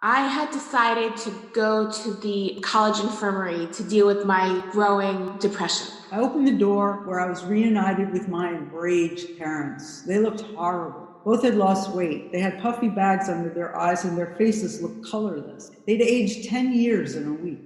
I had decided to go to the college infirmary to deal with my growing depression. I opened the door where I was reunited with my enraged parents. They looked horrible. Both had lost weight. They had puffy bags under their eyes and their faces looked colorless. They'd aged 10 years in a week.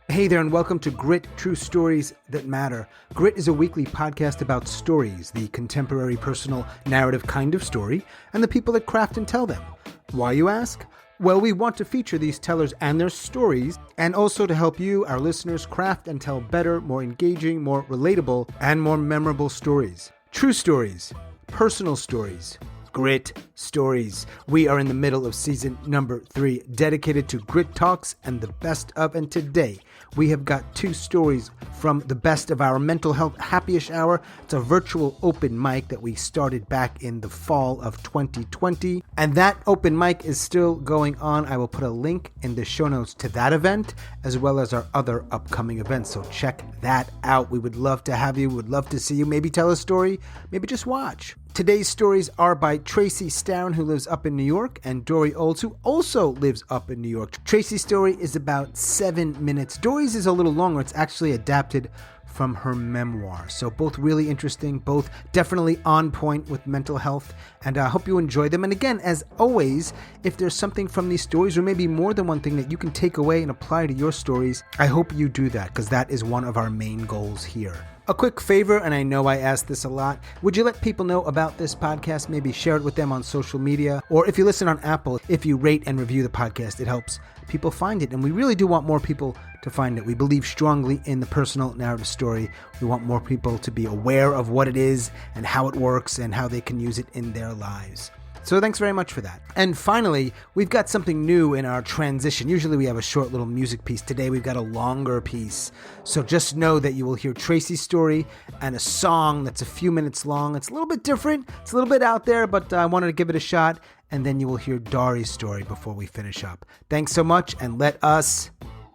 Hey there, and welcome to Grit, True Stories That Matter. Grit is a weekly podcast about stories, the contemporary, personal, narrative kind of story, and the people that craft and tell them. Why, you ask? Well, we want to feature these tellers and their stories, and also to help you, our listeners, craft and tell better, more engaging, more relatable, and more memorable stories. True stories, personal stories, grit stories. We are in the middle of season number 3, dedicated to grit talks and the best of, and today we have got 2 stories from the best of our mental health Happyish hour. It's a virtual open mic that we started back in the fall of 2020, and that open mic is still going on. I will put a link in the show notes to that event, as well as our other upcoming events, so check that out. We would love to have you, would love to see you, maybe tell a story, maybe just watch. Today's stories are by Tracey, Starin, who lives up in New York, and Dorri, who also lives up in New York. Tracey's story is about 7 minutes. Dorri's is a little longer. It's actually adapted from her memoir. So both really interesting, both definitely on point with mental health, and I hope you enjoy them. And again, as always, if there's something from these stories, or maybe more than one thing that you can take away and apply to your stories, I hope you do that, because that is one of our main goals here. A quick favor, and I know I ask this a lot, would you let people know about this podcast? Maybe share it with them on social media, or if you listen on Apple, if you rate and review the podcast, it helps people find it. And we really do want more people to find it. We believe strongly in the personal narrative story. We want more people to be aware of what it is and how it works and how they can use it in their lives. So thanks very much for that. And finally, we've got something new in our transition. Usually we have a short little music piece. Today we've got a longer piece. So just know that you will hear Tracey's story and a song that's a few minutes long. It's a little bit different. It's a little bit out there, but I wanted to give it a shot. And then you will hear Dorri's story before we finish up. Thanks so much, and let us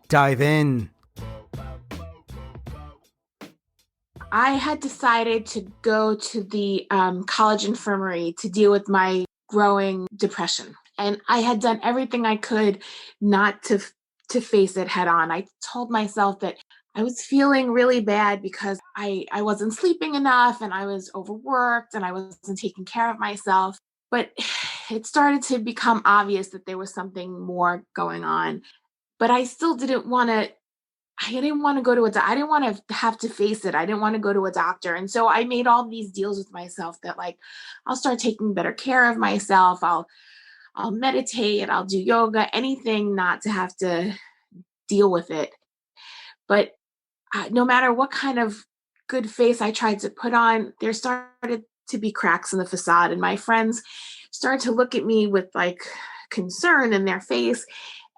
dive in. I had decided to go to the college infirmary to deal with my growing depression. And I had done everything I could not to face it head on. I told myself that I was feeling really bad because I wasn't sleeping enough, and I was overworked, and I wasn't taking care of myself. But it started to become obvious that there was something more going on. But I still didn't want to. I didn't want to go to I didn't want to have to face it. I didn't want to go to a doctor. And so I made all these deals with myself that, like, I'll start taking better care of myself. I'll meditate, I'll do yoga, anything not to have to deal with it. But no matter what kind of good face I tried to put on, there started to be cracks in the facade, and my friends started to look at me with, like, concern in their face.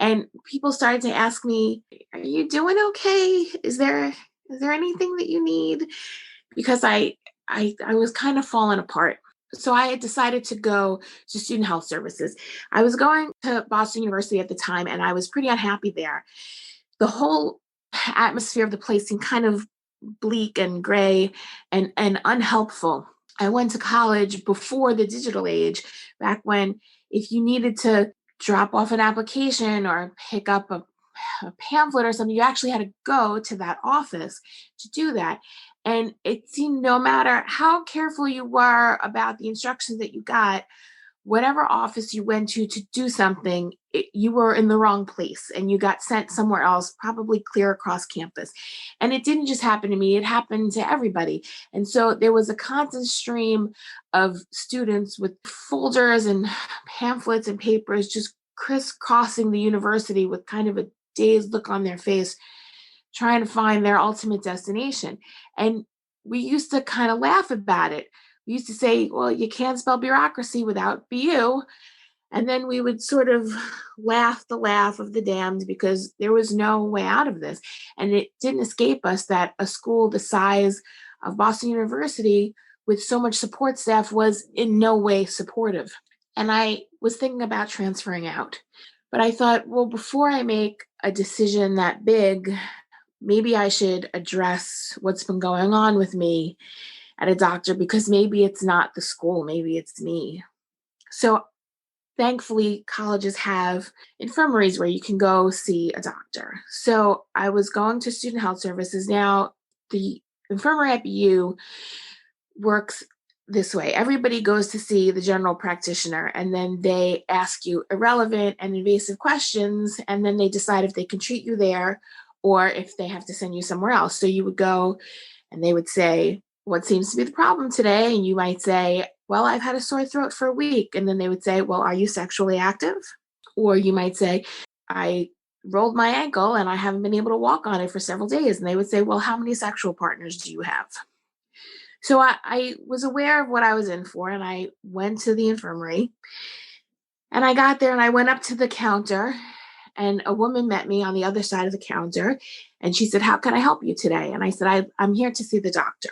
And people started to ask me, "Are you doing okay? Is there anything that you need?" Because I was kind of falling apart. So I had decided to go to student health services. I was going to Boston University at the time, and I was pretty unhappy there. The whole atmosphere of the place seemed kind of bleak and gray and unhelpful. I went to college before the digital age, back when if you needed to drop off an application or pick up a pamphlet or something, you actually had to go to that office to do that. And it seemed no matter how careful you were about the instructions that you got, whatever office you went to do something, you were in the wrong place and you got sent somewhere else, probably clear across campus. And it didn't just happen to me, it happened to everybody. And so there was a constant stream of students with folders and pamphlets and papers just crisscrossing the university with kind of a dazed look on their face, trying to find their ultimate destination. And we used to kind of laugh about it. We used to say, well, you can't spell bureaucracy without BU. And then we would sort of laugh the laugh of the damned because there was no way out of this. And it didn't escape us that a school the size of Boston University with so much support staff was in no way supportive. And I was thinking about transferring out. But I thought, well, before I make a decision that big, maybe I should address what's been going on with me at a doctor, because maybe it's not the school, maybe it's me. So thankfully, colleges have infirmaries where you can go see a doctor. So I was going to student health services. Now, the infirmary at BU works this way. Everybody goes to see the general practitioner, and then they ask you irrelevant and invasive questions, and then they decide if they can treat you there or if they have to send you somewhere else. So you would go and they would say, what seems to be the problem today? And you might say, well, I've had a sore throat for a week. And then they would say, well, are you sexually active? Or you might say, I rolled my ankle and I haven't been able to walk on it for several days. And they would say, well, how many sexual partners do you have? So I was aware of what I was in for, and I went to the infirmary, and I got there and I went up to the counter, and a woman met me on the other side of the counter, and she said, how can I help you today? And I said, I'm here to see the doctor.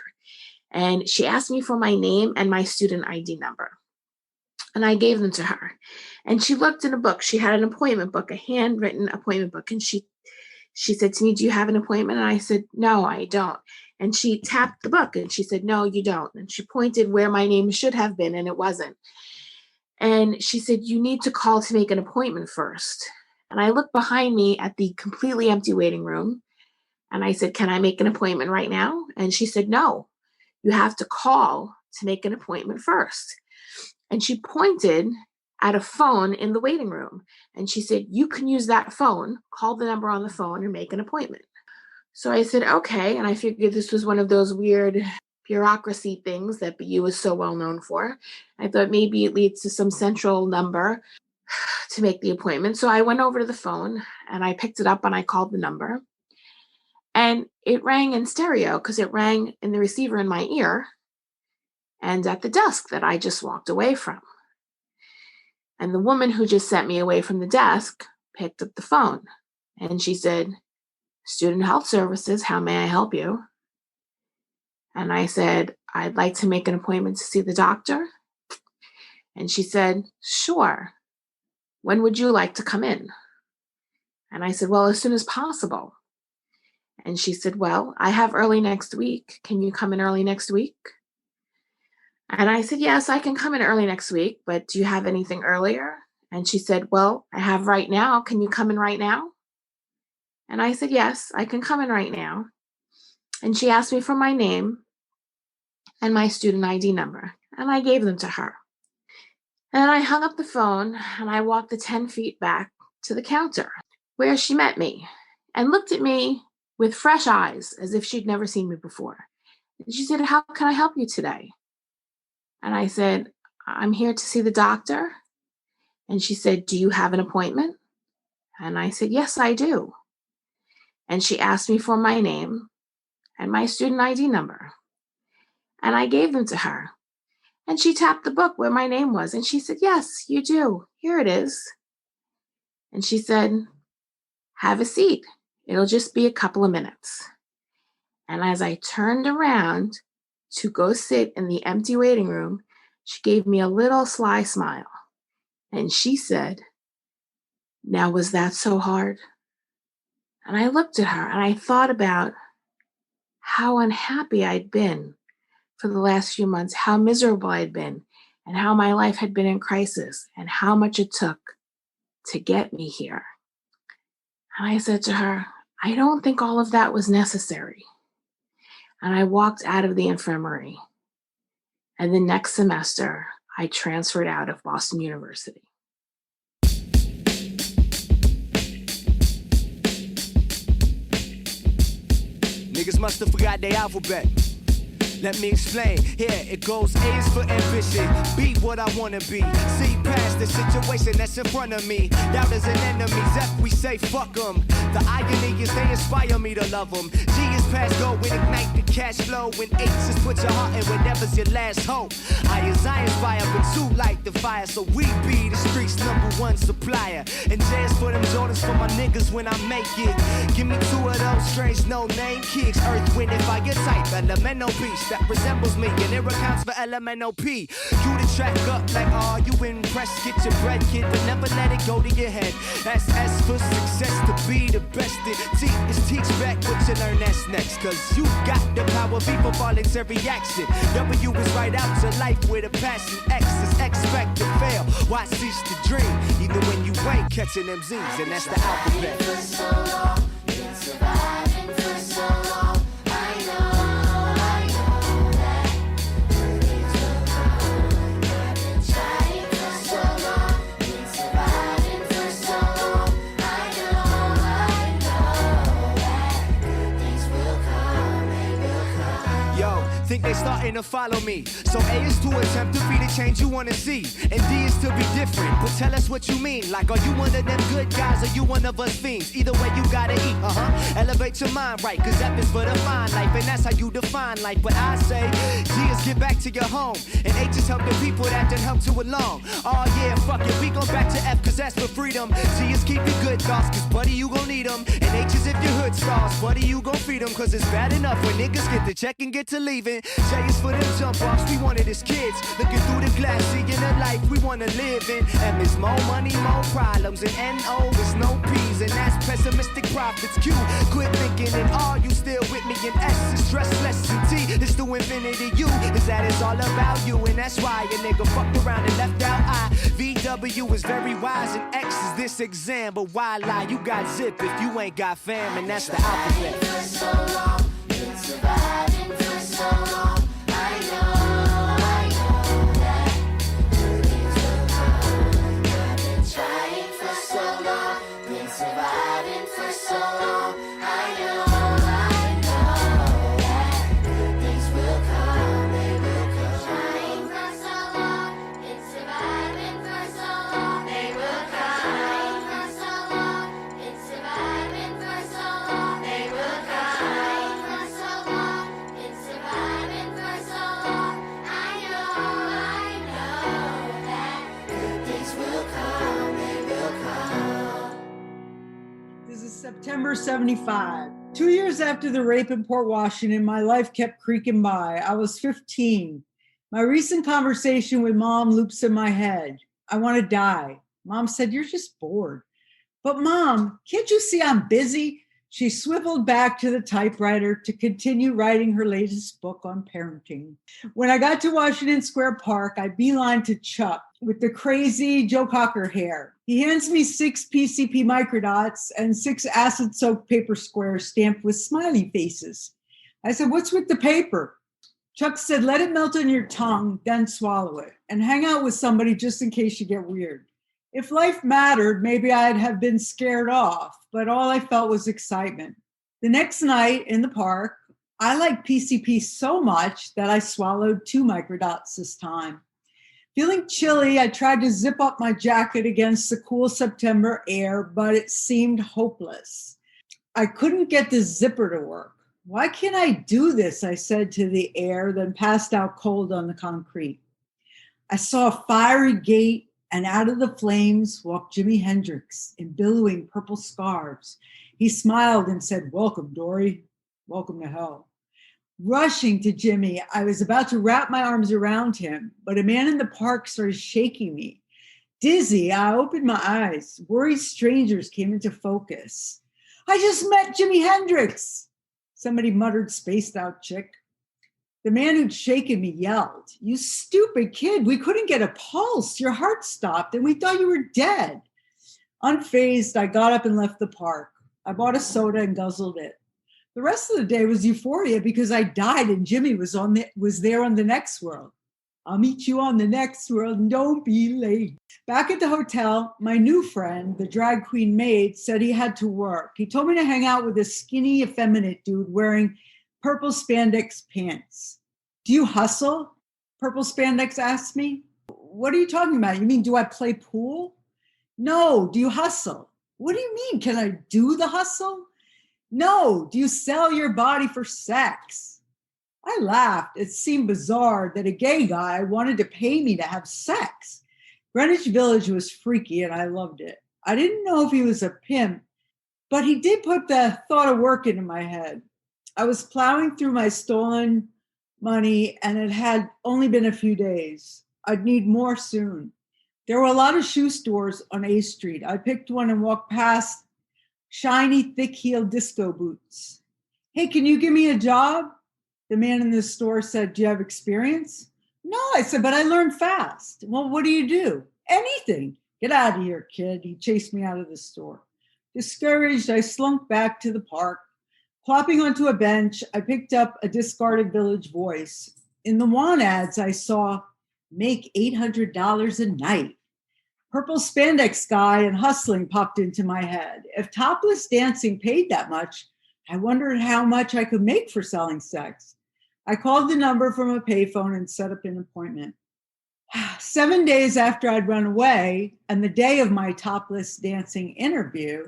And she asked me for my name and my student ID number. And I gave them to her. And she looked in a book. She had an appointment book, a handwritten appointment book. And she said to me, do you have an appointment? And I said, no, I don't. And she tapped the book and she said, no, you don't. And she pointed where my name should have been, and it wasn't. And she said, you need to call to make an appointment first. And I looked behind me at the completely empty waiting room. And I said, can I make an appointment right now? And she said, no, you have to call to make an appointment first. And she pointed at a phone in the waiting room. And she said, you can use that phone, call the number on the phone and make an appointment. So I said, okay. And I figured this was one of those weird bureaucracy things that BU is so well known for. I thought maybe it leads to some central number to make the appointment. So I went over to the phone and I picked it up and I called the number. And it rang in stereo because it rang in the receiver in my ear and at the desk that I just walked away from. And the woman who just sent me away from the desk picked up the phone and she said, Student Health Services, how may I help you? And I said, I'd like to make an appointment to see the doctor. And she said, sure. When would you like to come in? And I said, well, as soon as possible. And she said, well, I have early next week. Can you come in early next week? And I said, yes, I can come in early next week, but do you have anything earlier? And she said, well, I have right now. Can you come in right now? And I said, yes, I can come in right now. And she asked me for my name and my student ID number, and I gave them to her. And then I hung up the phone and I walked the 10 feet back to the counter where she met me and looked at me with fresh eyes as if she'd never seen me before. And she said, how can I help you today? And I said, I'm here to see the doctor. And she said, do you have an appointment? And I said, yes, I do. And she asked me for my name and my student ID number. And I gave them to her. And she tapped the book where my name was. And she said, yes, you do. Here it is. And she said, have a seat. It'll just be a couple of minutes. And as I turned around to go sit in the empty waiting room, she gave me a little sly smile. And she said, now, was that so hard? And I looked at her and I thought about how unhappy I'd been for the last few months, how miserable I'd been, and how my life had been in crisis, and how much it took to get me here. And I said to her, I don't think all of that was necessary. And I walked out of the infirmary. And the next semester, I transferred out of Boston University. Niggas must have forgot their alphabet. Let me explain. Here it goes. A is for ambition. Be what I wanna be. See past the situation that's in front of me. Doubt is an enemy. F, we say fuck them. The irony is they inspire me to love them. G is past go and ignite the cash flow. When H's put your heart in whatever's your last hope. I inspire, but two light the fire. So we be the streets' #1 supplier. And jazz for them Jordans for my niggas when I make it. Give me 2 of those strange no-name kicks. Earth, wind, and fire type. Elemental piece that resembles me. And it accounts for elemental P. You the track up like, oh, you impressed. Get your bread, kid, but never let it go to your head. That's S for success to be the best. T is teach back what you learn, that's next. Cause you got the power, V for voluntary action. W is right out to life with a passion. X is expect to fail. Y cease to dream. Even when you ain't catching them Z's, and that's the alphabet. For so long, been surviving for so long. I know that good days will come. I've been trying for so long, been surviving for so long. I know that good things will come, they will come. Yo, think they starting to follow me. So A is to attempt to be the change you wanna see. And D is to be different. But tell us what you mean. Like, are you one of them good guys or you one of us fiends? Either way, you gotta eat, Elevate your mind right, cause F is for the fine life. And that's how you define life. But I say, G is get back to your home. And H is help the people that done help to along. Oh yeah, fuck it, we go back to F cause that's for freedom. G is keep your good thoughts cause buddy, you gon' need them. And H is if your hood stars, buddy, you gon' feed them. Cause it's bad enough when niggas get the check and get to leaving. J is for them jump offs, we wanted as kids. Looking through the glass, seeing the life we wanna live in. M is more money, more problems. And N-O is no P's, and that's pessimistic profits. Q, quit thinking and R, you still with me. And S is stress less than T, it's the infinity U. Is that it's all about you, and that's why a nigga fucked around and left out I. VW is very wise, and X is this exam. But why lie? You got zip if you ain't got fam, and that's the alphabet. For so long, been surviving for so long. I know that good things will come. I've been trying for so long, been surviving for so long. I know that good things will come, they will come. Trying for so long, been surviving for so long. They will come. Trying for so long, been surviving for so long. They will come. Trying for so long, been surviving for so long. I know that good things will come, they will come. This is September 75. 2 years after the rape in Port Washington, my life kept creaking by. I was 15. My recent conversation with Mom loops in my head. I want to die. Mom said, you're just bored. But Mom, can't you see I'm busy? She swiveled back to the typewriter to continue writing her latest book on parenting. When I got to Washington Square Park, I beelined to Chuck with the crazy Joe Cocker hair. He hands me 6 PCP microdots and 6 acid-soaked paper squares stamped with smiley faces. I said, what's with the paper? Chuck said, let it melt on your tongue, then swallow it, and hang out with somebody just in case you get weird. If life mattered, maybe I'd have been scared off, but all I felt was excitement. The next night in the park, I liked PCP so much that I swallowed 2 microdots this time. Feeling chilly, I tried to zip up my jacket against the cool September air, but it seemed hopeless. I couldn't get the zipper to work. Why can't I do this? I said to the air, then passed out cold on the concrete. I saw a fiery gate, and out of the flames walked Jimi Hendrix in billowing purple scarves. He smiled and said, welcome, Dorri. Welcome to hell. Rushing to Jimmy, I was about to wrap my arms around him, but a man in the park started shaking me. Dizzy, I opened my eyes. Worried strangers came into focus. I just met Jimi Hendrix. Somebody muttered, spaced out chick. The man who'd shaken me yelled, you stupid kid, we couldn't get a pulse. Your heart stopped and we thought you were dead. Unfazed, I got up and left the park. I bought a soda and guzzled it. The rest of the day was euphoria because I died and Jimmy was there on the next world. I'll meet you on the next world and don't be late. Back at the hotel, my new friend, the drag queen maid, said he had to work. He told me to hang out with a skinny, effeminate dude wearing purple spandex pants. Do you hustle? Purple spandex asked me. What are you talking about? You mean, do I play pool? No, do you hustle? What do you mean? Can I do the hustle? No, do you sell your body for sex? I laughed. It seemed bizarre that a gay guy wanted to pay me to have sex. Greenwich Village was freaky and I loved it. I didn't know if he was a pimp, but he did put the thought of work into my head. I was plowing through my stolen money and it had only been a few days. I'd need more soon. There were a lot of shoe stores on A Street. I picked one and walked past shiny, thick-heeled disco boots. Hey, can you give me a job? The man in the store said, do you have experience? No, I said, but I learned fast. Well, what do you do? Anything. Get out of here, kid. He chased me out of the store. Discouraged, I slunk back to the park. Plopping onto a bench, I picked up a discarded Village Voice. In the want ads, I saw, make $800 a night. Purple spandex guy and hustling popped into my head. If topless dancing paid that much, I wondered how much I could make for selling sex. I called the number from a payphone and set up an appointment. 7 days after I'd run away, and the day of my topless dancing interview,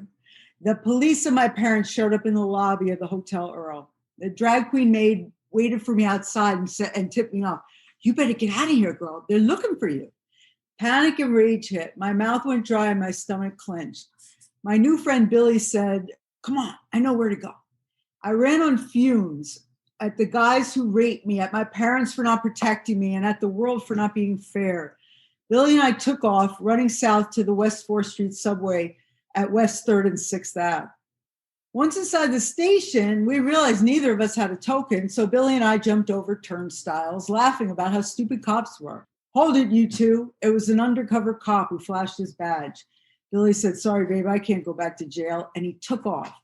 the police and my parents showed up in the lobby of the Hotel Earl. The drag queen maid waited for me outside and tipped me off. You better get out of here, girl. They're looking for you. Panic and rage hit. My mouth went dry and my stomach clenched. My new friend Billy said, come on, I know where to go. I ran on fumes at the guys who raped me, at my parents for not protecting me, and at the world for not being fair. Billy and I took off, running south to the West 4th Street subway at West 3rd and 6th Ave. Once inside the station, we realized neither of us had a token, so Billy and I jumped over turnstiles, laughing about how stupid cops were. Hold it, you two. It was an undercover cop who flashed his badge. Billy said, sorry, babe, I can't go back to jail, and he took off.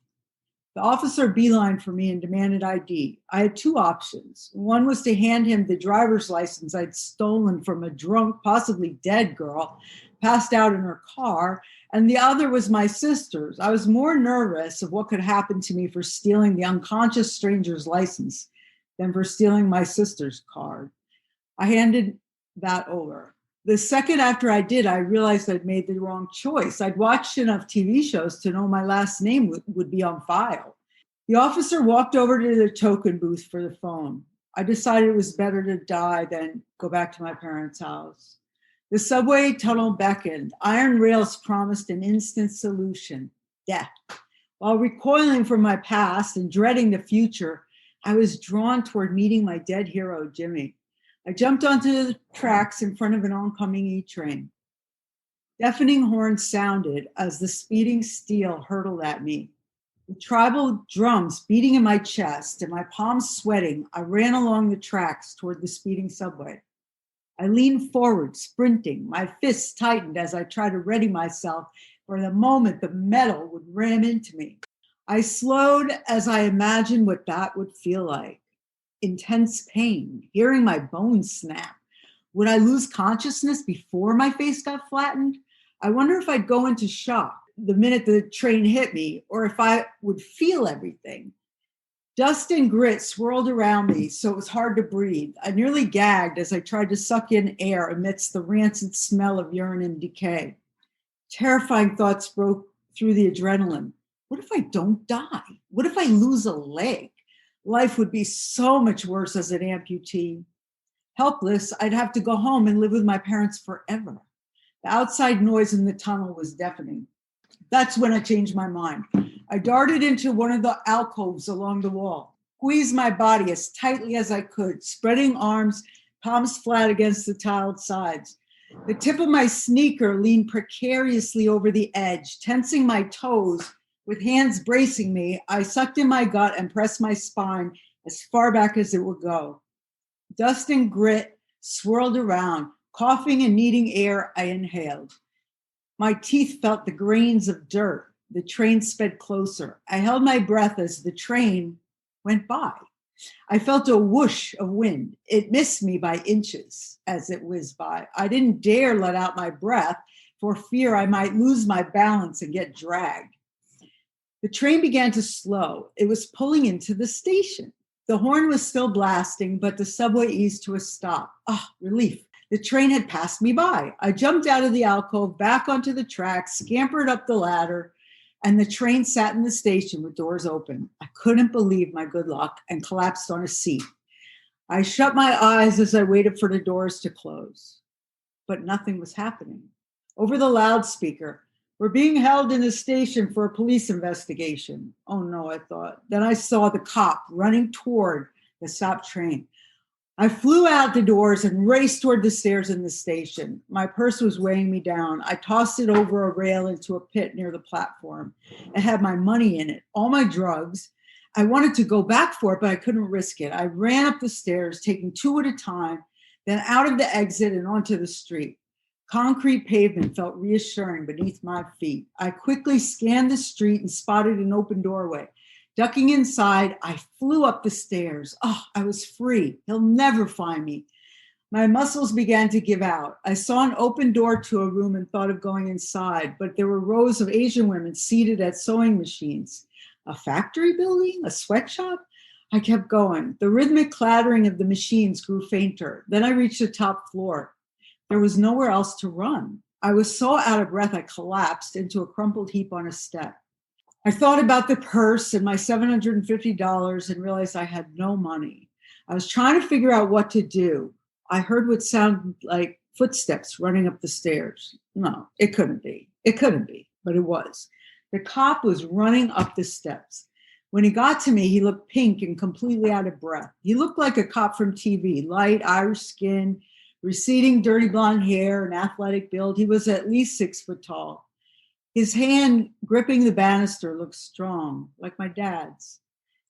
The officer beelined for me and demanded ID. I had two options. One was to hand him the driver's license I'd stolen from a drunk, possibly dead girl, passed out in her car, and the other was my sister's. I was more nervous of what could happen to me for stealing the unconscious stranger's license than for stealing my sister's card. I handed that over. The second after I did, I realized I'd made the wrong choice. I'd watched enough TV shows to know my last name would be on file. The officer walked over to the token booth for the phone. I decided it was better to die than go back to my parents' house. The subway tunnel beckoned. Iron rails promised an instant solution, death. While recoiling from my past and dreading the future, I was drawn toward meeting my dead hero, Jimmy. I jumped onto the tracks in front of an oncoming E-train. Deafening horns sounded as the speeding steel hurtled at me. With tribal drums beating in my chest and my palms sweating, I ran along the tracks toward the speeding subway. I leaned forward, sprinting. My fists tightened as I tried to ready myself for the moment the metal would ram into me. I slowed as I imagined what that would feel like. Intense pain, hearing my bones snap. Would I lose consciousness before my face got flattened? I wonder if I'd go into shock the minute the train hit me, or if I would feel everything. Dust and grit swirled around me, so it was hard to breathe. I nearly gagged as I tried to suck in air amidst the rancid smell of urine and decay. Terrifying thoughts broke through the adrenaline. What if I don't die? What if I lose a leg? Life would be so much worse as an amputee. Helpless, I'd have to go home and live with my parents forever. The outside noise in the tunnel was deafening. That's when I changed my mind. I darted into one of the alcoves along the wall, squeezed my body as tightly as I could, spreading arms, palms flat against the tiled sides. The tip of my sneaker leaned precariously over the edge, tensing my toes. With hands bracing me, I sucked in my gut and pressed my spine as far back as it would go. Dust and grit swirled around. Coughing and needing air, I inhaled. My teeth felt the grains of dirt. The train sped closer. I held my breath as the train went by. I felt a whoosh of wind. It missed me by inches as it whizzed by. I didn't dare let out my breath for fear I might lose my balance and get dragged. The train began to slow. It was pulling into the station. The horn was still blasting, but the subway eased to a stop. Ah, relief. The train had passed me by. I jumped out of the alcove, back onto the tracks, scampered up the ladder, and the train sat in the station with doors open. I couldn't believe my good luck and collapsed on a seat. I shut my eyes as I waited for the doors to close, but nothing was happening. Over the loudspeaker, "We're being held in the station for a police investigation." Oh no, I thought. Then I saw the cop running toward the stopped train. I flew out the doors and raced toward the stairs in the station. My purse was weighing me down. I tossed it over a rail into a pit near the platform. It had my money in it, all my drugs. I wanted to go back for it, but I couldn't risk it. I ran up the stairs, taking two at a time, then out of the exit and onto the street. Concrete pavement felt reassuring beneath my feet. I quickly scanned the street and spotted an open doorway. Ducking inside, I flew up the stairs. Oh, I was free. He'll never find me. My muscles began to give out. I saw an open door to a room and thought of going inside, but there were rows of Asian women seated at sewing machines. A factory building? A sweatshop? I kept going. The rhythmic clattering of the machines grew fainter. Then I reached the top floor. There was nowhere else to run. I was so out of breath, I collapsed into a crumpled heap on a step. I thought about the purse and my $750 and realized I had no money. I was trying to figure out what to do. I heard what sounded like footsteps running up the stairs. No, it couldn't be. It couldn't be, but it was. The cop was running up the steps. When he got to me, he looked pink and completely out of breath. He looked like a cop from TV, light Irish skin, receding dirty blonde hair, and athletic build. He was at least 6 foot tall. His hand gripping the banister looked strong, like my dad's.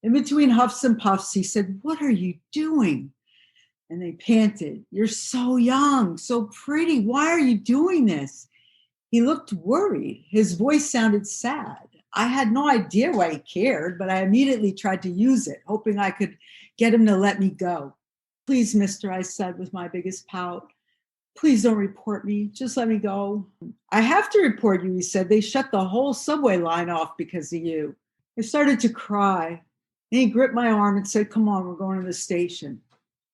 In between huffs and puffs, he said, "What are you doing?" And they panted, "You're so young, so pretty. Why are you doing this?" He looked worried. His voice sounded sad. I had no idea why he cared, but I immediately tried to use it, hoping I could get him to let me go. "Please, mister," I said with my biggest pout. "Please don't report me. Just let me go." "I have to report you," he said. "They shut the whole subway line off because of you." I started to cry. And he gripped my arm and said, "Come on, we're going to the station."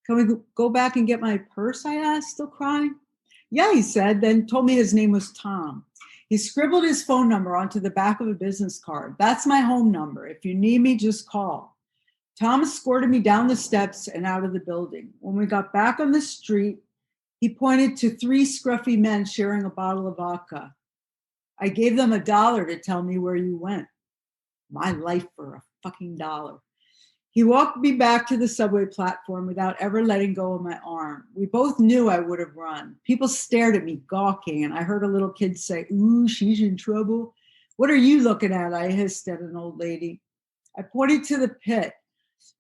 "Can we go back and get my purse?" I asked, still crying. "Yeah," he said, then told me his name was Tom. He scribbled his phone number onto the back of a business card. "That's my home number. If you need me, just call." Tom escorted me down the steps and out of the building. When we got back on the street, he pointed to 3 scruffy men sharing a bottle of vodka. "I gave them $1 to tell me where you went." My life for a fucking dollar. He walked me back to the subway platform without ever letting go of my arm. We both knew I would have run. People stared at me gawking, and I heard a little kid say, "Ooh, she's in trouble." "What are you looking at?" I hissed at an old lady. I pointed to the pit.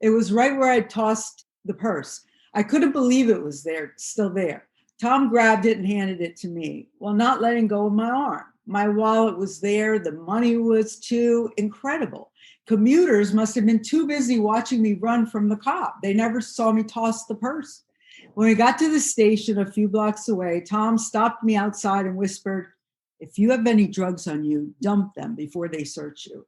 It was right where I tossed the purse. I couldn't believe it was there, still there. Tom grabbed it and handed it to me, while not letting go of my arm. My wallet was there. The money was too. Incredible. Commuters must have been too busy watching me run from the cop. They never saw me toss the purse. When we got to the station a few blocks away, Tom stopped me outside and whispered, "If you have any drugs on you, dump them before they search you."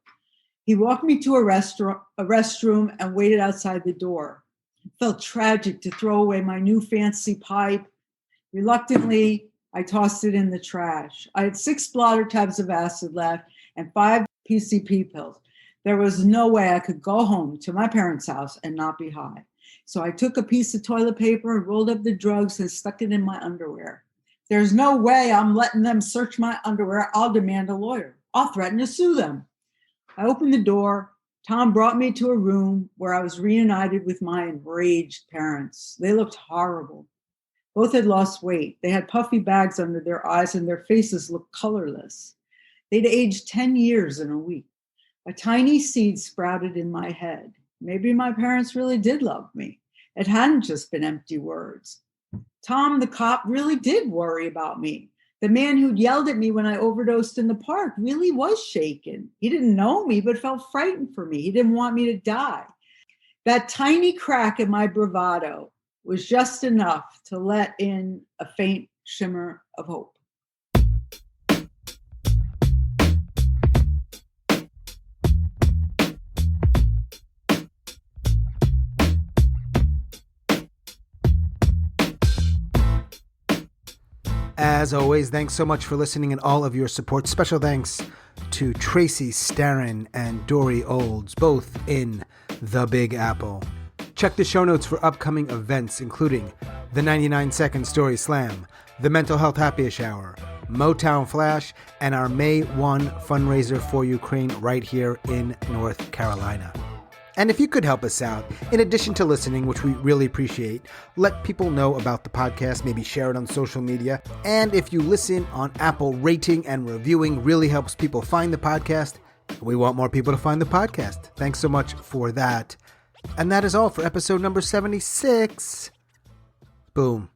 He walked me to a restroom and waited outside the door. It felt tragic to throw away my new fancy pipe. Reluctantly, I tossed it in the trash. I had 6 blotter tabs of acid left and 5 PCP pills. There was no way I could go home to my parents' house and not be high. So I took a piece of toilet paper and rolled up the drugs and stuck it in my underwear. "There's no way I'm letting them search my underwear. I'll demand a lawyer. I'll threaten to sue them." I opened the door. Tom brought me to a room where I was reunited with my enraged parents. They looked horrible. Both had lost weight. They had puffy bags under their eyes and their faces looked colorless. They'd aged 10 years in a week. A tiny seed sprouted in my head. Maybe my parents really did love me. It hadn't just been empty words. Tom, the cop, really did worry about me. The man who'd yelled at me when I overdosed in the park really was shaken. He didn't know me, but felt frightened for me. He didn't want me to die. That tiny crack in my bravado was just enough to let in a faint shimmer of hope. As always, thanks so much for listening and all of your support. Special thanks to Tracey, Starin, and Dorri Olds, both in the Big Apple. Check the show notes for upcoming events, including the 99-Second Story Slam, the Mental Health Happyish Hour, Motown Flash, and our May 1 fundraiser for Ukraine right here in North Carolina. And if you could help us out, in addition to listening, which we really appreciate, let people know about the podcast, maybe share it on social media. And if you listen on Apple, rating and reviewing really helps people find the podcast. We want more people to find the podcast. Thanks so much for that. And that is all for episode number 76. Boom.